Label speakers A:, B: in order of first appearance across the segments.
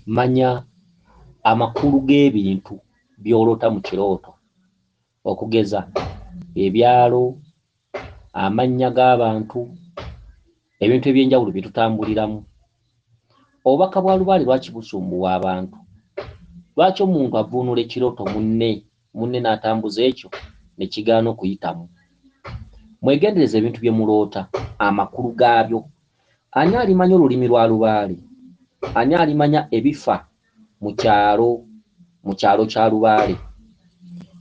A: manya amakulu g'ebintu byolota mu kirooto, okugeza ebyalo, amannya g'abantu, ebintu ebyenjawulo bye tutambuliramu. Obubaka bwa lubaale lwaki busumbuwa abantu? Lwaki omuntu avuunula ekirooto munne n'atambuza ekyo ne kigaana okuyitamu? Mwegendereze ebintu bye muloota, amakulu gaabyo. Ani alimanya olulimi lwa lubaale? Ani alimanya ebifa mu kyalo kya lubaale?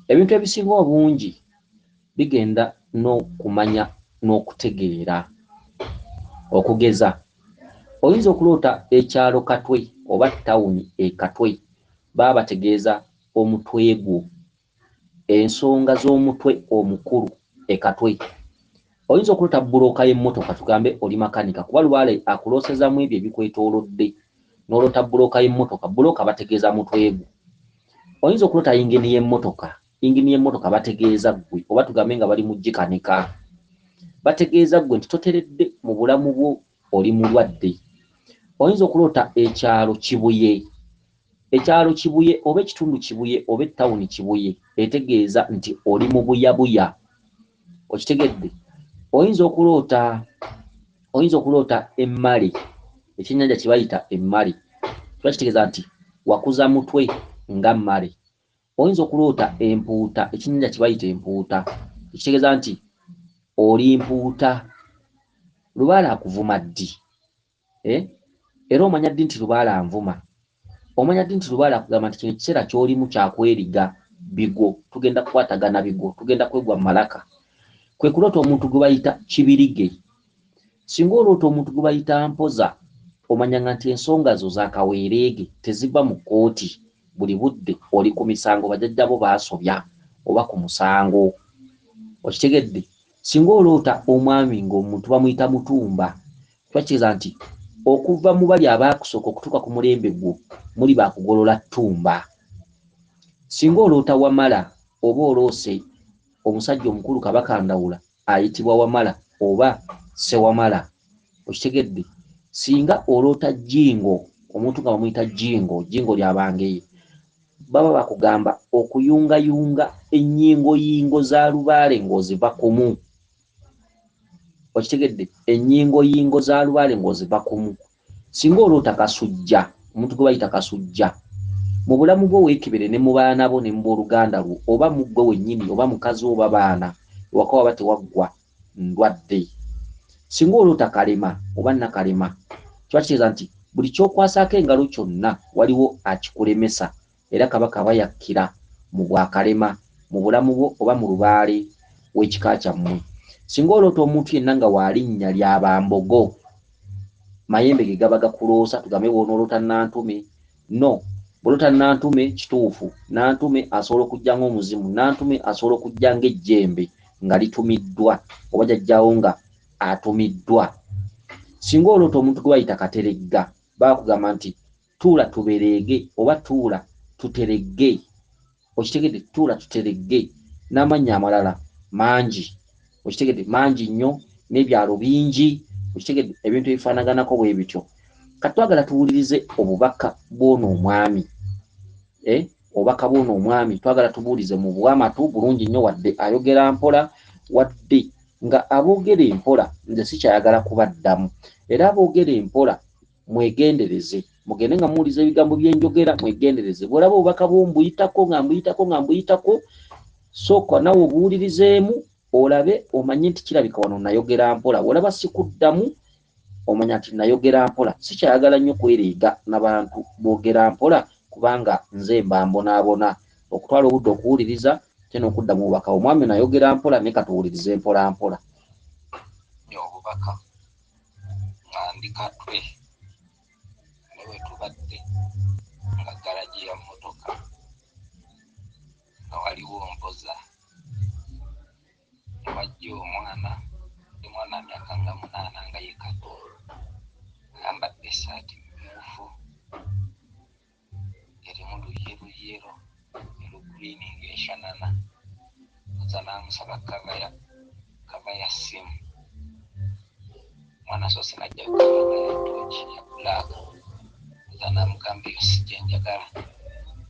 A: Ebintu ebisinga obungi bigenda n'okumanya n'okutegeera. Okugeza, oyinza okuloota ekyalo Katwe oba tawuni Katwe, baba bategeeza omutwe gwo, ensonga z'omutwe omukulu Katwe. Oyinza okuloota bbulooka y'emmotoka, tugambe oli makanika, kuba lubaale akuloosezamu ebyo ebikwetoolodde, n'oloota bbulooka y'emmotoka. Bbulooka bategeeza mutwe gwo. Oyinza okuloota yingini y'emmotoka bategeeza ggwe, oba tugambe nga bali mu gikanika, bategeeza ggwe nti toteredde mu bulamu bwo, oli mulwadde. Oyinza okuloota ekyalo Kibuye. Ekyalo Kibuye oba ekitundu Kibuye oba ettawuni Kibuye etegeeza nti oli mu buyabuya. Okitegedde? Oyinza okuloota emmale, ekyennyanja kye bayita emmale, kiba kitegeeza nti wakuza mutwe nga mmale. Oyinza okuloota empuuta, ekyennyanja kye bayita empuuta, ekitegeeza nti oli mpuuta. Lubaale akuvuma ddi? Era omanya ddi nti lubaale anvuma? Omanya ddi nti lubaale akugamba nti kino ekiseera ky'olimu kyakweriga bigo, tugenda kukwatagana bigo, tugenda kwegwa malaka. Kwe kuloota omuntu gwe bayita Kibirige. Singa oloota omuntu gwe bayita Mpoza, omanyanga nti ensonga zo zaakaweereege, teziva mu kkooti. Buli budde oli ku misango, bajjajjabo baasobya, oba ku musango. Okitegedde? Singa oloota omwami ng'omuntu bamuyita Mutumba, kiba kitegeeza nti okuva mu bali abaakusooka okutuuka ku mulembe gwo muli baakugolola ttumba. Singa oloota Wamala oba oloose omusajja omukulu Kabaka Ndawula, ayitibwa Wamala oba Ssewamala. Okitegedde? Singa oloota Jjingo, omuntu nga bamuyita Jjingo ly'abangeye, baba bakugamba okuyungayunga ennyingoyingo za lubaale ng'oziva kumu. Okitegedde? Ennyingoyingo za lubaale ng'oziva kumu. Singa oloota Kasujja, omuntu gwe bayita Kasujja, mu bulamu bwo weekebere ne mu baana bo ne mu booluganda lwo, oba mu ggwe wennyini oba mukazi oba baana, ewaka waba tewaggwa ndwadde. Singa oloota Kalema oba Nakalema, kiba kitegeeza nti buli ky'okwasaako engalo kyonna waliwo akikulemesa, era Kabaka aba yakkira mu Bwakalema mu bulamu bwo oba mu lubaale w'ekika kyammwe. Singa oloota omuntu yenna nga waalinnya lya Bambogo, mayembe ge gaba gakuloosa, tugambe bw'onooloota Nantume. No, bw'oloota Nantume kituufu, Nantume asobola okujja ng'omuzimu, Nantume asobola okujja ng'ejjembe nga litumiddwa, oba jjajjaawo nga atumiddwa. Singa oloota omuntu gwe bayita Kateregga, bakugamba nti tuula tubereege oba tuula tuteregge. Okitegedde? Tuula tuteregge. N'amannya amalala mangi. Okitegedde? Mangi nnyo, n'ebyalo bingi. Okitegedde? Ebintu ebifaanaganako bwe bityo. Katwagala tuwulirize obubaka bw'ono omwami. Obubaka bw'ono omwami twagala tubuulize mu bwamatu bulungi nnyo, wadde ayogera mpola, wadde nga aboogera empola nze sikyayagala kubaddamu. Era aboogera empola mwegendereze, mugende nga muwuliza ebigambo bye njogera, mwegendereze. Bw'olaba obubaka bw'ombuyitako nga mbuyitako, sooka nawe obuwulirizeemu olabe omanye nti kirabika wano nayogera mpola. Bw'olaba sikuddamu omanya nti nayogera mpola. Sikyayagala nnyo kwereega n'abantu boogera mpola, kubanga nze mba mbonaabona. Okutwala obudde okuwuliriza ate n'okudda mu bubaka. Omwami nayogera mpola, ne katuwulirize mpola mpola.
B: Obubaka nga ndi Katwe ne we tubadde nga galaji ya mmotoka nga waliwo Mpoza wajja omwana myaka nga 8 nga ye Kato, ayambadde essaati mmyufu erimu luyero eruguliini ng'eshanana. Mpoza n'amusaba kava ya ssimu. Mwana asoose n'ajja kukava ya tooki ya bbulaaka. namugamba eyo si gye njagala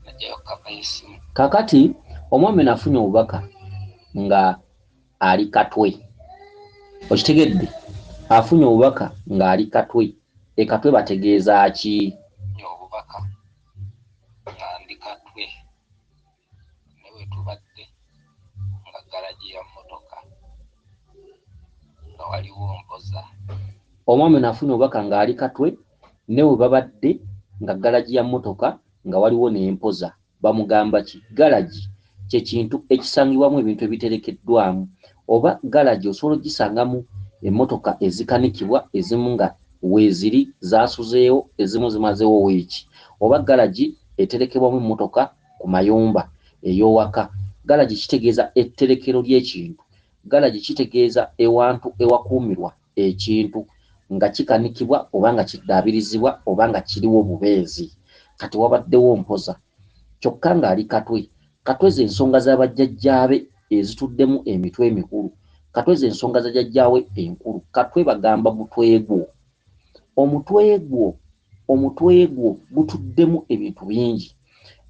B: najjayo kapa y'essimu.
A: Kakati omwami nafunye obubaka nga ali Katwe, okitegedde? Afunye obubaka nga ali Katwe. Katwe bategeeza ki?
B: Obubaka nga ndi Katwe ne we tubadde nga galagi ya mmotoka nga waliwo mpoza.
A: Omwami nafunye obubaka nga ali Katwe ne we babadde nga galagi ya mmotoka nga waliwo n'empoza. Bamugamba ki? Galagi kye kintu ekisangibwamu ebintu ebiterekeddwamu, oba galagi osobola ogisangamu emmotoka ezikanikibwa, ezimu nga weeziri zaasuzeewo, ezimu zimazeewo weeki, oba galagi eterekebwamu emmotoka ku mayumba ey'owaka. Galagi kitegeeza etterekero ly'ekintu. Galagi kitegeeza ewantu ewakuumirwa ekintu nga kikanikibwa oba nga kiddaabirizibwa oba nga kiriwo bubeezi. Kati wabaddewo mpoza kyokka ng'ali Katwe. Katwe ze ensonga z'abajjajjaabe ezituddemu emitwe emikulu. Katwe ze ensonga za jjajjaawe enkulu. Katwe bagamba mutwegwo. Omutwegwo gutuddemu ebintu bingi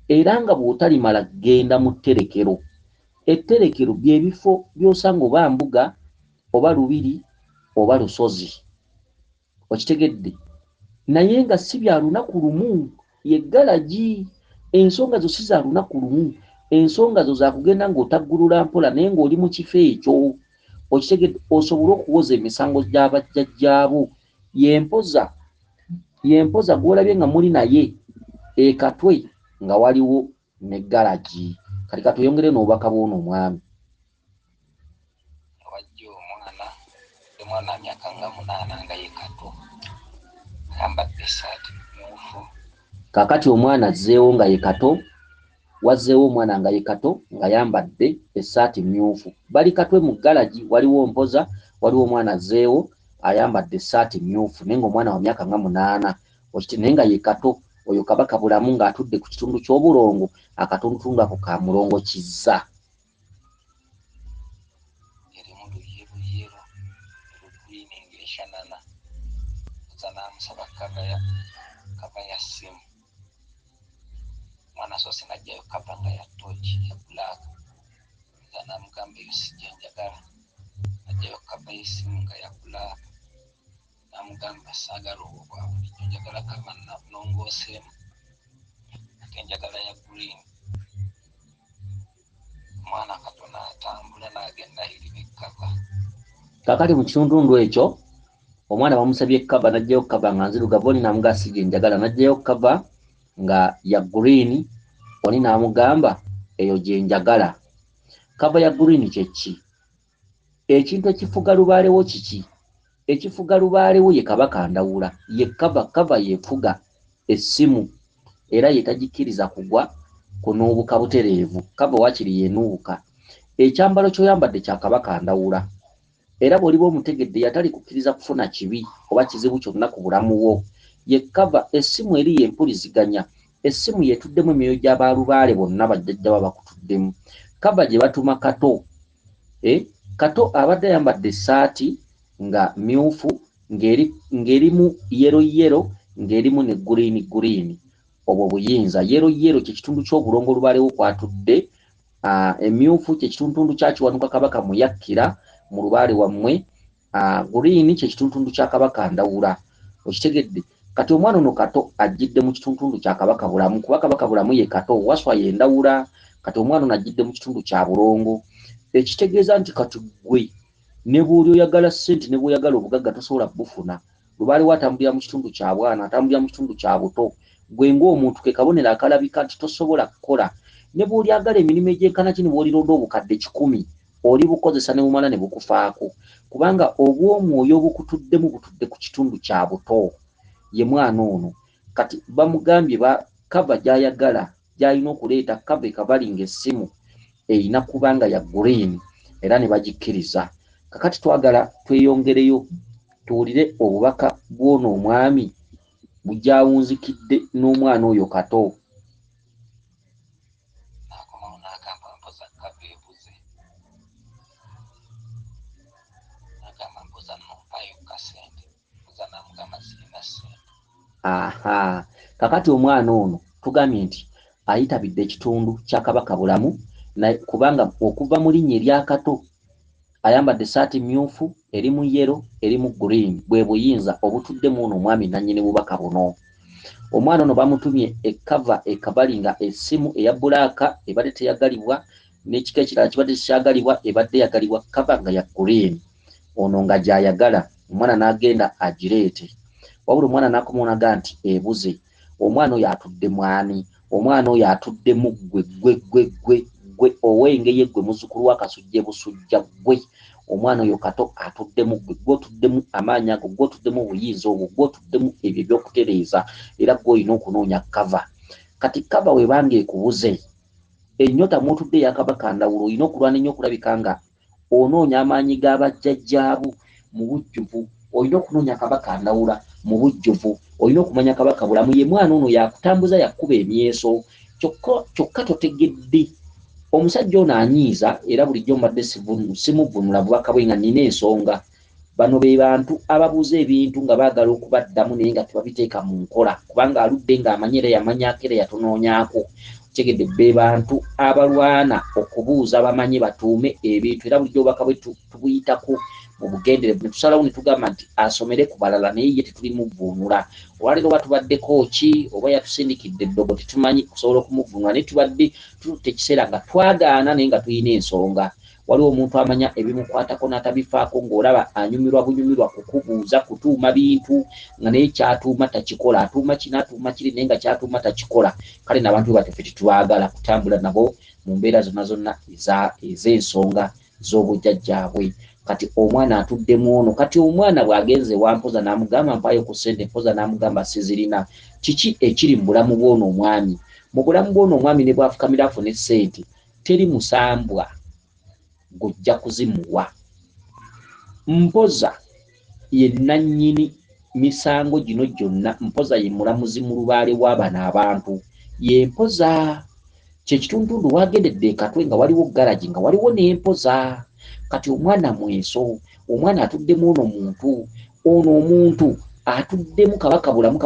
A: era nga bw'otalimala genda mu tterekero. Etterekero by'ebifo by'osanga oba mbuga oba lubiri oba lusozi, okitegedde? Naye nga si bya lunaku lumu, ye galagi. Ensonga zo si za lunaku lumu, ensonga zo za kugenda ng'otaggulula mpola naye ng'oli mu kifo ekyo, okitegedde? Osobole okuwoza emisango gy'abajjajjaabo. Yempoza gw'olabye nga muli naye Katwe nga waliwo ne galagi. Kati katweyongere n'obubaka bw'ono omwami.
B: Wajja omwana wa myaka nga 8 nga ye Kato ayambadde essaati mmyufu.
A: Kakati omwana azzeewo nga ye Kato, wazzeewo omwana nga ye Kato ng'ayambadde essaati mmyufu. Bali Katwe mu galagi, waliwo mpoza, waliwo omwana azzeewo ayambadde essaati mmyufu naye ng'omwana wa myaka nga 8 naye nga ye Kato. Oyo Kabaka Bulamu ng'atudde ku kitundu ky'obulongo, akatundutundu ako ka mulongo kizza.
B: Erimu luyero lugreen ng'eshanana. Oza n'amusaba kava ya ssimu. Omwana asoose n'ajjayo kava nga ya tooki ya bbulaaka. Oza n'amugamba eyo si gye njagala. Najjayo kava y'essimu nga ya bbulaaka. N'amugamba saagala obwo bwa bulijjo, njagala kava nongooseemu ate njagala ya green. Omwana katono atambula n'agenda eriba ekkava.
A: Kakati mu kitundu ekyo omwana bamusabye kava, n'ajjayo kava nga nzirugavu, oni n'amugamba si gye njagala, n'ajjayo kava nga ya green, oni n'amugamba eyo gye njagala. Kava ya green kye ki? Ekintu ekifuga lubaalewo kiki? Ekifuga lubaalewo ye Kabaka Ndawula, ye kava yefuga essimu era ye tagikkiriza kugwa kunuubuka butereevu. Kava wakiri yenuubuka. Ekyambalo ky'oyambadde kya Kabaka Ndawula era bw'oliba omutegedde yatali kukkiriza kufuna kibi oba kizibu kyonna ku bulamu bwo. Ye kava. Essimu eri y'empuliziganya. Essimu yeetuddemu emyoyo gy'abalubaale bonna bajjajja baba bakutuddemu. Kava gye batuma Kato. Kato abadde ayambadde essaati nga myufu ng'erimu yero ng'erimu ne green. Obwo buyinza. Yero kye kitundu ky'obulongo olubaalewo kwatudde. Emyufu kye kitundu kya Kiwanuka Kabaka Muyakkira mu lubaale wammwe. Green kye kitundu kya Kabaka Ndawula, okitegedde? Kati omwana ono Kato ajjidde mu kitundu kya Kabaka Bulamu kuba Kabaka Bulamu ye Kato, Waswa ye Ndawula. Kati omwana ono ajjidde mu kitundu kya Bulongo, ekitegeeza nti kati gwe ne bw'oli oyagala ssente ne bw'oyagala obugagga tosobola bufuna. Lubaalewo atambulira mu kitundu kya bwana, atambulira mu kitundu kya buto. Gwe ng'omuntu ke kabonero akalabika nti tosobola kukola. Ne bw'oli agala emirimu egy'enkana kino bw'olironda obukadde 100 oli bukozesa ne bumala ne bukufaako kubanga obw'omwoyo obukutuddemu butudde ku kitundu kya buto. Ye mwana ono kati bamugambye kava gy'ayagala gy'alina okuleeta kava ekabalinga essimu erina kubanga ya green era ne bagikkiriza. Kakati twagala tweyongereyo tuwulire obubaka bw'ono omwami bugyawunzikidde n'omwana oyo Kato.
B: N'akomawo n'agamba mpoza kava ebuze. N'agamba mpoza nompaayo kasente. Mpoza n'amugamba sirina ssente.
A: kakati omwana ono tugambye nti ayitabidde ekitundu kya Kabaka Bulamu kubanga okuva mu linnya eryakato ayambadde essaati myufu erimu yero erimu green bwe buyinza obutuddemu ono omwami nannyini bubaka buno. Omwana ono bamutumye ekava ekabalinga essimu eya bbulaaka ebadde teyagalibwa n'ekika ekirala kibadde kikyagalibwa ebadde yagalibwa kava nga ya green ono nga gy'ayagala omwana n'agenda agireete wabula omwana n'akomonaga nti ebuze. Omwana oyo atudde mwani? Omwana oyo atudde mu gwe owengeye gwe muzzukulu wa Kasujja Busujja gwe. Omwana oyo Kato atuddemu gwe otuddemu amaanyi ago gwe otuddemu obuyinza obwo gwe otuddemu ebyo ebyokutereeza era gwe olina okunoonya kava. Kati kava webanga ekubuze ennyota mwotudde eyakabaka Ndawulo olina okulwana ennyo okulabika nga onoonya amaanyi g'abajjajjaabu mu bujjuvu. Olina okunoonya Kabaka Ndawula mu bujjuvu. Olina okumanya Kabaka Bulamu ye mwana ono yakutambuza yakuba emyeso kyokka totegedde omusajja ono anyiiza era bulijjo mbadde simuvunula bubaka bwe nga nina ensonga. Bano be bantu ababuuza ebintu nga baagala okubaddamu naye nga tebabiteeka mu nkola kubanga aludde ng'amanyi era yamanyaako era yatonoonyaako. Tegedde be bantu abalwana okubuuza bamanyi batuume ebintu era bulijjo obubaka bwe tubuyitako mu bugenderevu ne tusalawo ne tugamba nti asomere ku balala naye ye tetulimuvvuunula. Olwaleero oba tubaddeko ki oba yatusindikidde eddogo tetumanyi kusobola okumuvvuunula naye tubadde tututte ekiseera nga twagaana naye nga tulina ensonga. Waliwo omuntu amanya ebimukwatako n'atabifaako ng'olaba anyumirwa bunyumirwa kukubuuza kutuuma bintu nga naye kyatuuma takikola. Atuuma kino atuuma kiri naye nga kyatuuma takikola. Kale n'abantu be batuffe tetwagala kutambula nabo mu mbeera zonna zonna ez'ensonga z'obujjajjaabwe. Kati omwana atuddemu ono. Kati omwana bw'agenze wampoza n'amugamba mpaayo ku ssente mpoza n'amugamba sizirina. Kiki ekiri mu bulamu bw'ono omwami? Mu bulamu bw'ono omwami ne bwafukamira afune ssente teri musambwa gujja kuzimuwa. Mpoza ye nannyini misango gino gyonna. Mpoza ye mulamuzi mu lubaale w'abano abantu. Ye Mpoza kyekitundutundu waagendedde Katwe nga waliwo garagi nga waliwo n'empoza. Kati omwana mweso, omwana atuddemu ono omuntu atuddemu Kabaka Bulamu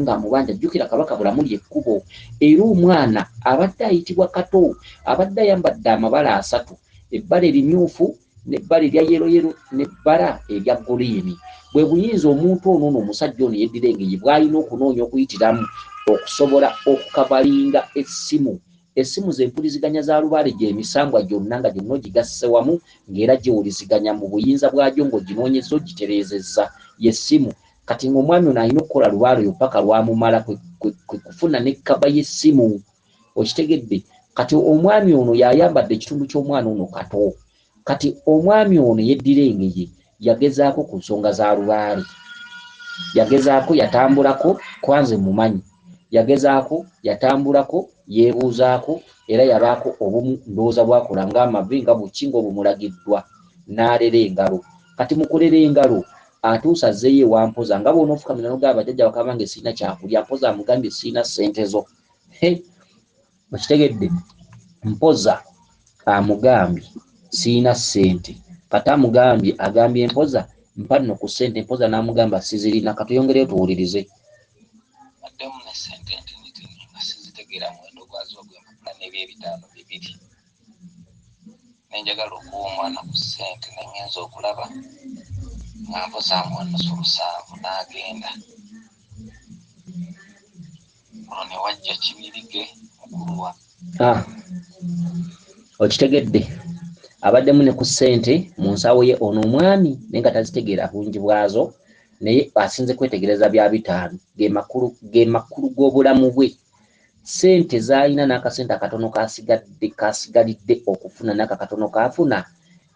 A: ng'amubanja. Jjukira Kabaka Bulamu ly'ekkubo era omwana abadde ayitibwa Kato abadde ayambadde amabala asatu, ebbala erimyufu n'ebbala erya yeroyero n'ebbala erya guliini. Bwe buyinza omuntu ono omusajja ono yeddira engeri bw'alina okunoonya okuyitiramu okusobola okukavalinga essimu z'empuliziganya za lubaale gy'emisambwa gyonna nga gyonna ogigasse wamu ng'era gyewuliziganya mu buyinza bwagyo ng'oginoonyezza ogitereezezza y'essimu. Kati ng'omwami ono alina okukola lubaale oyo paka lwamumala kwe kufuna n'ekkaba y'essimu. Okitegedde? Kati omwami ono yayambadde ekitundu ky'omwana ono Kato. Kati omwami ono yeddira engeye yagezaako ku nsonga za lubaale. Yagezaako yatambulako kwanze mumanyi. Yagezaako yatambulako yeebuuzaako era yabaako obumu ndowooza bwakola ng'amavi nga buki ng'obumulagiddwa n'alera engalo. Kati mu kulera engalo atuusa azzeeyo ewampoza nga bw'ona ofukamira n'ogamba bajjajja bakaba nga sirina kyakulya. Mpoza amugambye sirina ssente zo. Okitegedde? Mpoza amugambye sirina ssente. Kati amugambye agambye Mpoza mpa nno ku ssente. Mpoza n'amugamba sizirina. Katuyongereyo tuwulirize.
B: Baddemu ne ssente ntinitini nga sizitegeera muwendo gwazo ogw'empapula n'ebyebitaano bibiri. Nenjagala okuwa omwana ku ssente ne ngenza okulaba nga Mpoza amuwanusa 7 n'agenda. Olwo ne wajja Kibirige mukulu wa.
A: Okitegedde? Abaddemu ne ku ssente mu nsawo ye ono omwami naye nga tazitegeera bungi bwazo naye asinze kwetegereza bya bitaano ge makulu g'obulamu bwe. Ssente z'alina n'akasente akatono kasigalidde okufuna n'akakatono kaafuna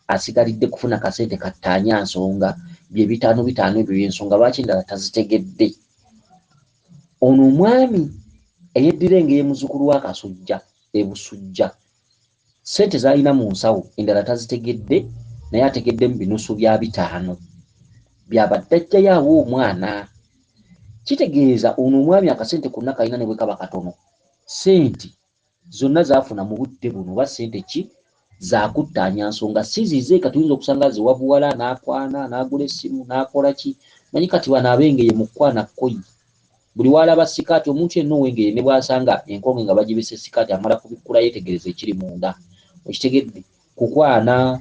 A: asigalidde kufuna kasente kattaanya nsonga bye bitaano ebyo by'ensonga lwaki endala tazitegedde. Ono omwami eyeddira engeri muzzukulu wa Kasujja Ebusujja ssente z'alina mu nsawo endala tazitegedde naye ategeddemu binusu bya bitaano byabadde ajjayo awo omwana. Kitegeeza ono omwami akasente konna kalina ne bwe kaba katono ssente zonna zaafuna mu budde buno oba ssente ki zakuttaanya nsonga si zizeeka. Tuyinza okusanga ziwabuwala n'akwana n'agula essimu n'akola ki. Manyi kati wano abengeye mu kwana kkoyi buli walaba sikaati omuntu yenna owengere ne bwasanga enkonge nga bagibise sikaati amala kubikkula yetegereza ekiri munda. Okitegedde kukwana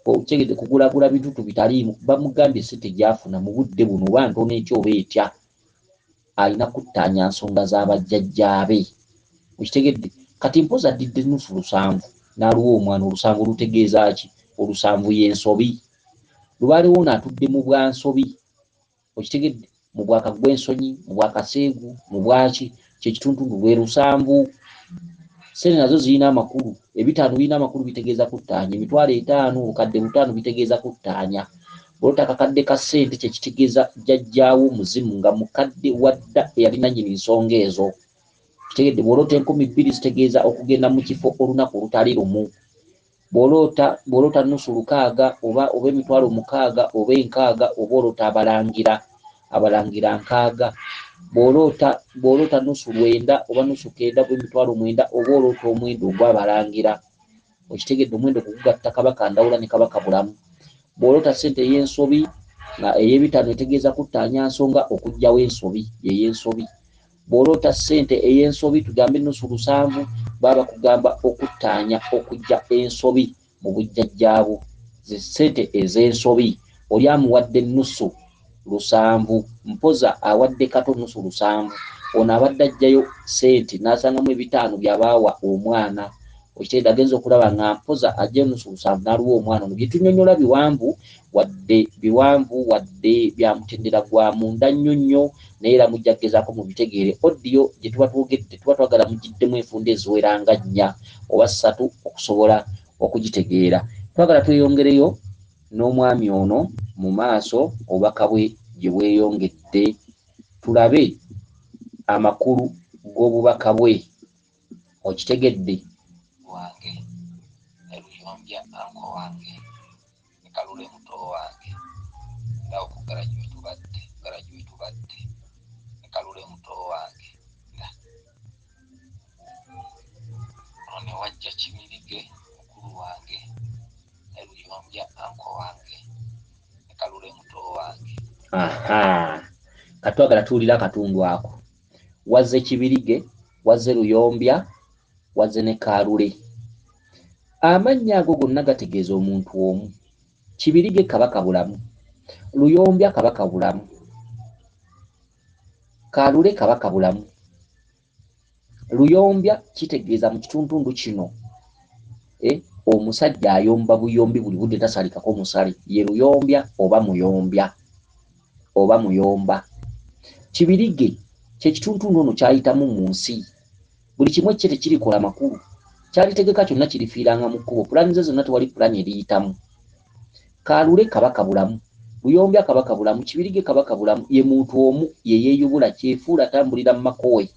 A: okitegedde kugulagula bitutu bitaliimu. Bamugambye sente gyafuna mu budde buno oba ntono ekyo oba etya, alina kuttaanya nsonga z'abajjajjaabe. Okitegedde kati mpozi addidde nusu 7 n'aluwa omwana. Olusanvu lutegeeza ki? Olusanvu y'ensobi. Lubaalewo n'atudde mu bwansobi. Okitegedde mu bwaka gw'ensonyi, mu bwakaseegu, mu bwaki kyekituntundu lwe lusanvu. Sente nazo zirina amakulu. Ebitaano birina amakulu bitegeeza kuttaanya. Emitwalo 5 obukadde 5 bitegeeza kuttaanya. Olota akakadde ka ssente kyekitegeeza jjajjaawo muzimu nga mukadde wadda eyalina nnyini nsonga ezo. Kitegedde bw'olota 20,000 zitegeeza okugenda mu kifo olunaku olutali lumu. Bw'olota nusu 600 oba emitwalo 600 oba 600 oba olota abalangira 600. Bw'olota nusu 9 oba nusu 9 oba emitwalo 9 oba olota omwendo ogw'abalangira. Okitegedde omwendo kugugatta kabaka Ndawula ne kabaka Bulamu. Bw'olota ssente ey'ensobi nga ey'ebitaano etegeeza kuttaanya nsonga okugyawo ensobi ey'ensobi. Bw'olota ssente ey'ensobi tugambe nusu 7 baba kugamba okuttaanya okujja ensobi mu bujjajjaabo. Ze ssente ez'ensobi oli amuwadde nusu 7, mpoza awadde kato nusu 7, ono abadde ajjayo ssente n'asangamu ebitaano byabaawa omwana. Okitegedde agenza okulaba nga mpoza ajja nusu 7 n'aluwa omwana ono. Bye tunnyonnyola biwanvu wadde bya mutendera gwa munda nnyo nnyo, naye era mujja kugezaako mu bitegeere. Odiyo gye tuba twogedde tuba twagala mugiddemu enfunda eziwera nga 4 oba 3 okusobola okugitegeera. Twagala tweyongereyo n'omwami ono mu maaso, obubaka bwe gye bweyongedde, tulabe amakulu g'obubaka bwe. Okitegedde
B: wange eluyombya anko wange ekalule muto wange nga okugarajuwe tubadde ekalule muto wange nga ono wajja Kimirige mukulu wange eluyombya anko wange ekalule muto wange.
A: Katwagala tuwulira akatundu ako. Wazze Kibirige, wazze Luyombya, wazze ne Kalule. Amannya ago gonna gategeeza omuntu omu. Kibirige kabaka Bulamu, Luyombya kabaka Bulamu, Kalule kabaka Bulamu. Luyombya kitegeeza mu kituntundu kino omusajja ayomba buyombi buli budde tasalikako musale, ye Luyombya oba Muyombya oba Muyomba. Kibirige kyekituntundu ono kyayitamu mu nsi. Buli kimu ekye tekirikola makulu, kyalitegeka kyonna kirifiiranga mu kkubo. Pulaani ze zonna tewali pulaani eriyitamu. Kalule kabaka Bulamu, Luyombya kabaka Bulamu, Kibirige kabaka Bulamu. Ye muntu omu yeyeeyubula, kyefuula atambulira mu makowe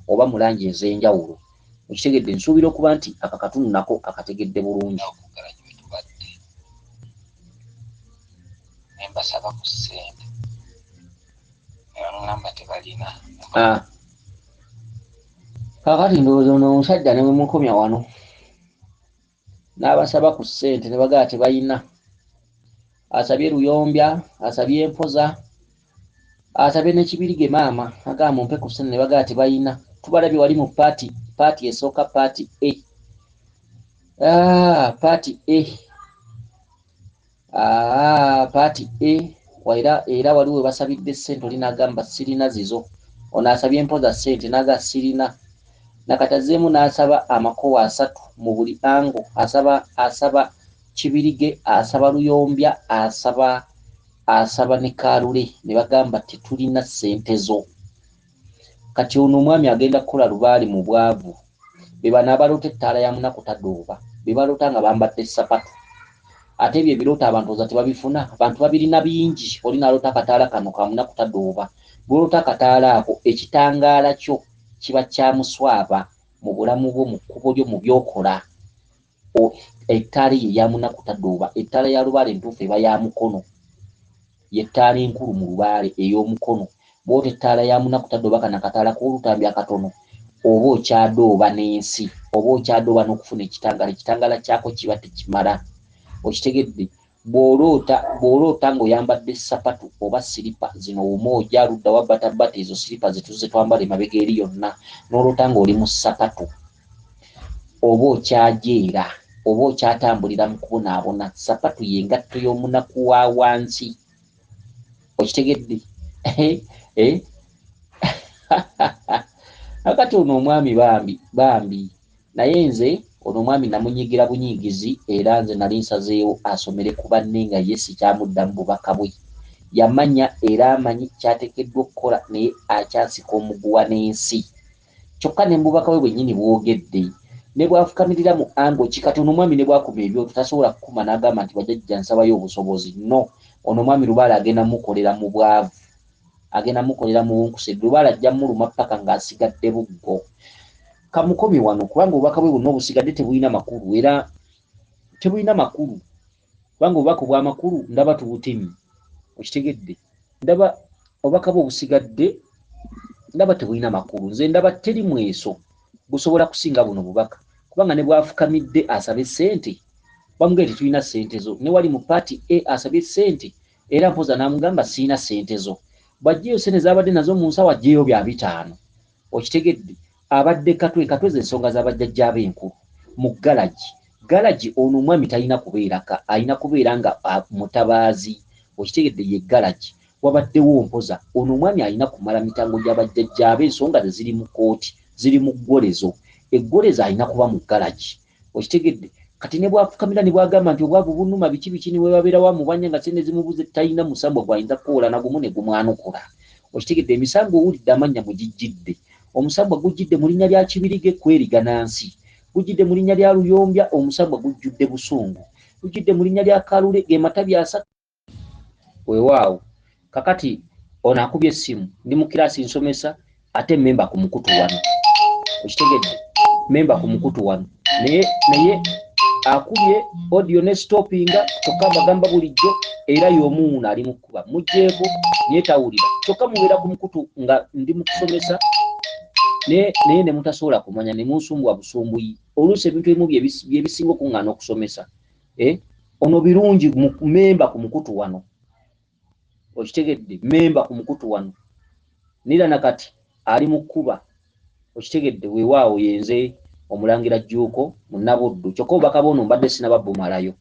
A: oba mu langi ez'enjawulo. Okitegedde, nsuubira okuba nti aka katundu nako akategedde bulungi.
B: Mbasaba ku ssente ngamba tebalina.
A: Kakati ndowooza ono omusajja ne bwe mukomya wano n'abasaba ku ssente ne bagala tebalina. Asabye Luyombya, asabye Mpoza, asabye ne Kibirige maama agamba mumpe ku ssente ne bagala tebalina. Tubalabye wali mu paati esooka, paati E. Era waliwo we basabidde ssente oli n'agamba sirina zizo. Ono asabye Mpoza ssente n'aga sirina. Nakatazeemu n'asaba amakowa 3 mu buli ango. Asaba Kibirige, asaba Luyombya, asaba ne Kalule ne bagamba tetulina ssente zo. Kati ono omwami agenda kukola lubaale mu bwavu. Be bano abalota ettaala ya munaku tadooba, be balota nga bambadde sapatu. Ate ebyo ebirota abantu oza tebabifuna, abantu babirina bingi. Oli n'alota akataala kano ka munaku tadooba. Bw'olota akataala ako ekitangaala kyo kiba kya muswaba mu bulamu bwo, mu kkubo lyo, mu byokola. Ettaala ye ya munaku tadooba. Ettaala ya lubaale entuufu eba ya mukono, yettaala enkulu mu lubaale ey'omukono. Bw'ota ettaala ya munaku tadooba kana akataala k'olutambi akatono, oba okyadooba n'ensi, oba okyadooba n'okufuna ekitangaala. Ekitangaala kyako kiba tekimala. Okitegedde, bw'oloota ng'oyambadde sapatu oba siripa zino umoja ludda wabbatabata ezo siripa zetuze twambala emabega eri yonna n'oloota ng'oli mu sapatu oba okyajeera oba okyatambulira mu kubonaabona sapatu y'engatto y'omunaku wa wansi okitegedde akati ono omwami bambi naye nze ono omwami namunyigira bunyigizi era nze nali nsazeewo asomere ku banne nga ye sikyamudda mu bubaka bwe yamanya era amanyi kyateekeddwa okukola naye akyasika omuguwa n'ensi kyokka ne mububaka bwe bwennyini bwogedde ne bwafukamirira mu ango kikati ono omwami ne bwakuma ebyoto tasobola kukuma n'agamba nti bajjajja nsabayo obusobozi no ono omwami Lubaale agenda mukolera mu bwavu agenda mukolera mu bunkuse Lubaale ajja muluma ppaka ng'asigadde buggo kamukomi wano kubanga obubaka bwe bwonna obusigadde tebulina makulu era tebulina makulu kubanga obubaka obw'amakulu ndaba tubutemi okitegedde ndaba obubaka bwe obusigadde ndaba tebulina makulu nze ndaba teri mweso busobola kusinga buno bubaka kubanga ne bwafukamidde asabe ssente bamugee tetulina ssente zo ne wali mu paati asabye ssente era mpoza n'amugamba siina ssente zo bw'aggyeyo ssente z'abadde nazo mu nsawo aggyeyo bya 500 okitegedde abadde katwe z'ensonga z'abajjajja ab'enkulu mu galagi ono omwami talina kubeeraka alina kubeera nga mutabaazi okitegedde ye galagi wabaddewo mpoza ono omwami alina kumala mitango gy'abajjajja ab'ensonga ze ziri mu kooti ziri mu ggolezo eggolezo alina kuba mu galagi okitegedde kati ne bwafukamira ne bwagamba nti obwavu bunuma biki ne webabeerawo amubanya nga sente zimubuze talina musambwa gw'ayinza kukola na gumu ne gumwanukula okitegedde emisango owulidde amannya mugijjidde omusambwa gujjidde mu linnya lya Kibirige kweriga Nansi gujjidde mu linnya lya Luyombya omusambwa gujjudde Busungu gujjidde mu linnya lya Kalule ge matabi asatu weewaawo kakati ono akubye essimu ndi mu kiraasi nsomesa ate memba ku mukutu wano okitegedde memba ku mukutu wano naye akubye audio ne stoppinga kyokka bagamba bulijjo era y'omuwuuna ali mu kkuba mugjeeko naye tawulira kyokka mubeera ku mukutu nga ndi mu kusomesa naye ne mutasobola kumanya ne munsumbwa busumbuyi oluusi ebintu ebimu byebisinga okuŋŋaana okusomesa ono birungi memba ku mukutu wano okitegedde memba ku mukutu wano nira nakati ali mu kkuba okitegedde weewaawo yenze omulangira Jjuuko munnabuddu kyokka obubaka bwono mbadde sinababumalayo